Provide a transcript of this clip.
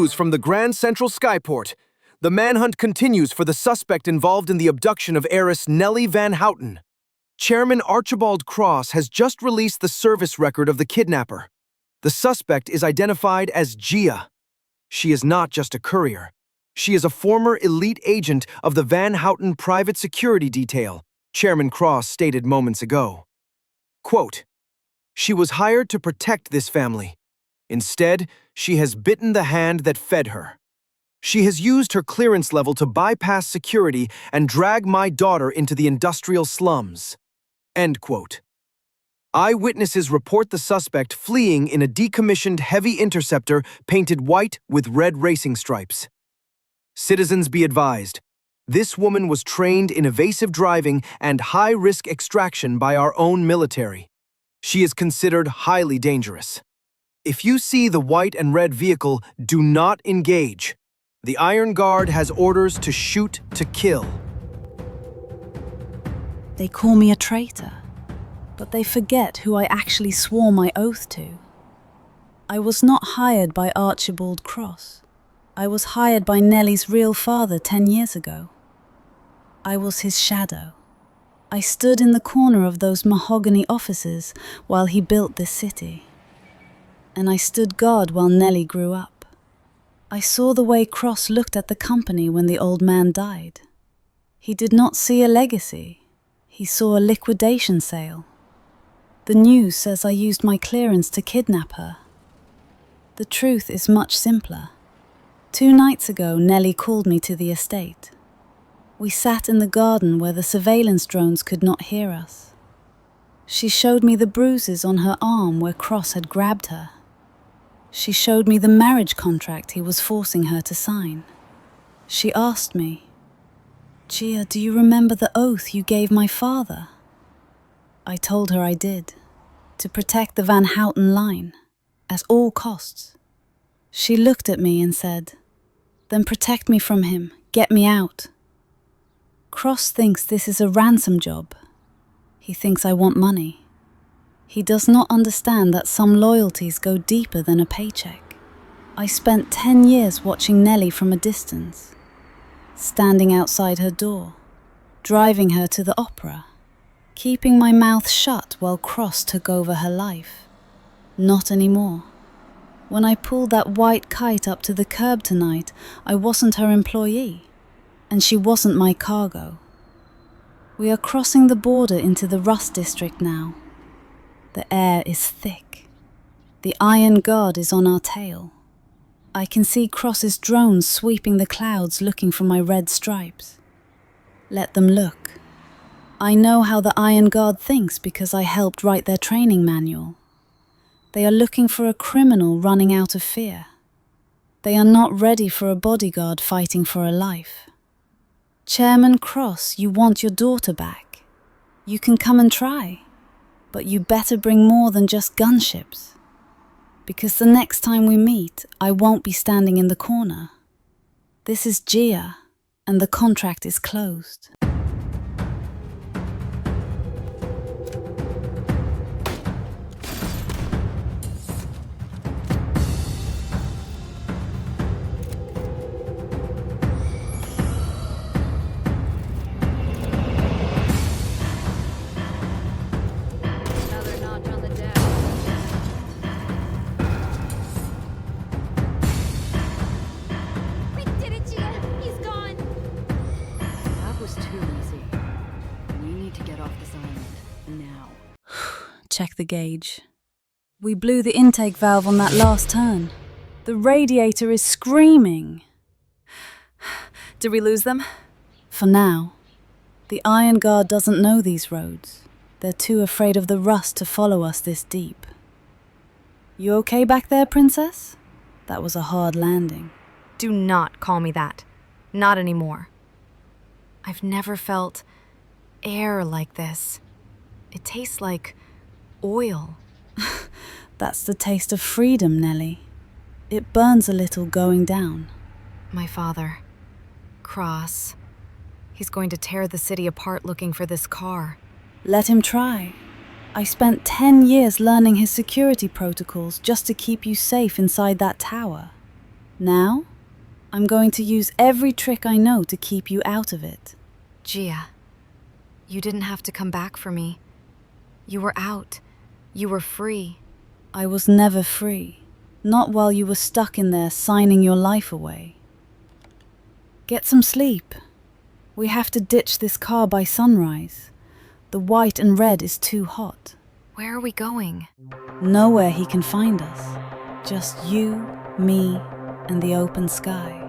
news from the Grand Central Skyport. The manhunt continues for the suspect involved in the abduction of heiress Nellie Van Houten. Chairman Archibald Cross has just released the service record of the kidnapper. The suspect is identified as Gia. She is not just a courier. She is a former elite agent of the Van Houten private security detail, Chairman Cross stated moments ago. Quote, "She was hired to protect this family. Instead, she has bitten the hand that fed her. She has used her clearance level to bypass security and drag my daughter into the industrial slums." End quote. Eyewitnesses report the suspect fleeing in a decommissioned heavy interceptor painted white with red racing stripes. Citizens be advised, this woman was trained in evasive driving and high-risk extraction by our own military. She is considered highly dangerous. If you see the white and red vehicle, do not engage. The Iron Guard has orders to shoot to kill. They call me a traitor, but they forget who I actually swore my oath to. I was not hired by Archibald Cross. I was hired by Nellie's real father 10 years ago. I was his shadow. I stood in the corner of those mahogany offices while he built this city. And I stood guard while Nellie grew up. I saw the way Cross looked at the company when the old man died. He did not see a legacy. He saw a liquidation sale. The news says I used my clearance to kidnap her. The truth is much simpler. 2 nights ago, Nellie called me to the estate. We sat in the garden where the surveillance drones could not hear us. She showed me the bruises on her arm where Cross had grabbed her. She showed me the marriage contract he was forcing her to sign. She asked me, "Gia, do you remember the oath you gave my father?" I told her I did, to protect the Van Houten line, at all costs. She looked at me and said, "Then protect me from him, get me out." Cross thinks this is a ransom job. He thinks I want money. He does not understand that some loyalties go deeper than a paycheck. I spent 10 years watching Nellie from a distance, standing outside her door, driving her to the opera, keeping my mouth shut while Cross took over her life. Not anymore. When I pulled that white kite up to the curb tonight, I wasn't her employee, and she wasn't my cargo. We are crossing the border into the Rust District now. The air is thick. The Iron Guard is on our tail. I can see Cross's drones sweeping the clouds looking for my red stripes. Let them look. I know how the Iron Guard thinks because I helped write their training manual. They are looking for a criminal running out of fear. They are not ready for a bodyguard fighting for a life. Chairman Cross, you want your daughter back. You can come and try. But you better bring more than just gunships. Because the next time we meet, I won't be standing in the corner. This is Gia, and the contract is closed. Check the gauge. We blew the intake valve on that last turn. The radiator is screaming. Did we lose them? For now. The Iron Guard doesn't know these roads. They're too afraid of the rust to follow us this deep. You okay back there, Princess? That was a hard landing. Do not call me that. Not anymore. I've never felt air like this. It tastes like oil. That's the taste of freedom, Nellie. It burns a little going down. My father, Cross, he's going to tear the city apart looking for this car. Let him try. I spent 10 years learning his security protocols just to keep you safe inside that tower. Now, I'm going to use every trick I know to keep you out of it. Gia, you didn't have to come back for me. You were out. You were free. I was never free. Not while you were stuck in there signing your life away. Get some sleep. We have to ditch this car by sunrise. The white and red is too hot. Where are we going? Nowhere he can find us. Just you, me, and the open sky.